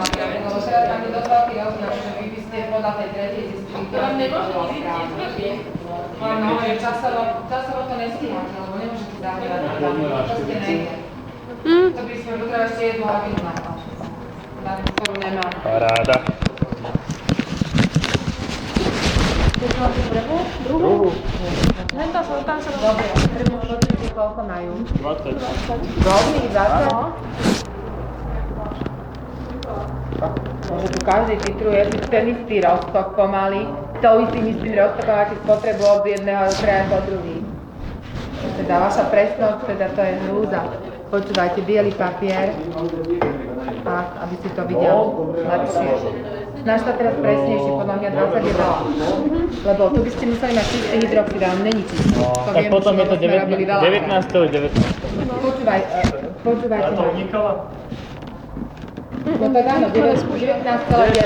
lebo teraz máte dosť veľký rozdiel, že vy by ste podľa tej tretej zistili, To vám nemôže byť. Len hovorím, časovo to nestíhate, lebo nemôžete zahrať, to proste nejde. To by sme potrebovali ešte jednu hodinu na to, ktorú nemám. Paráda. Druhú? Dobre, prvú počujte, koľko majú. 20. Dobrý, 20? Môže tu každý titruje ten istý roztok pomaly, tým istým roztokom, aký spotrebu od jedného kraja po druhý. Teda vaša presnosť, teda to je hrúza. Počúvajte, biely papier, tak, aby si to videl lepšie. Snaž sa teraz presnejšie, podľa mňa 21. Lebo tu by ste museli mať čistý hydroxid, ale není čistý. Tak potom je to 19. Počúvajte. A to unikalo? No tak áno, 19,9.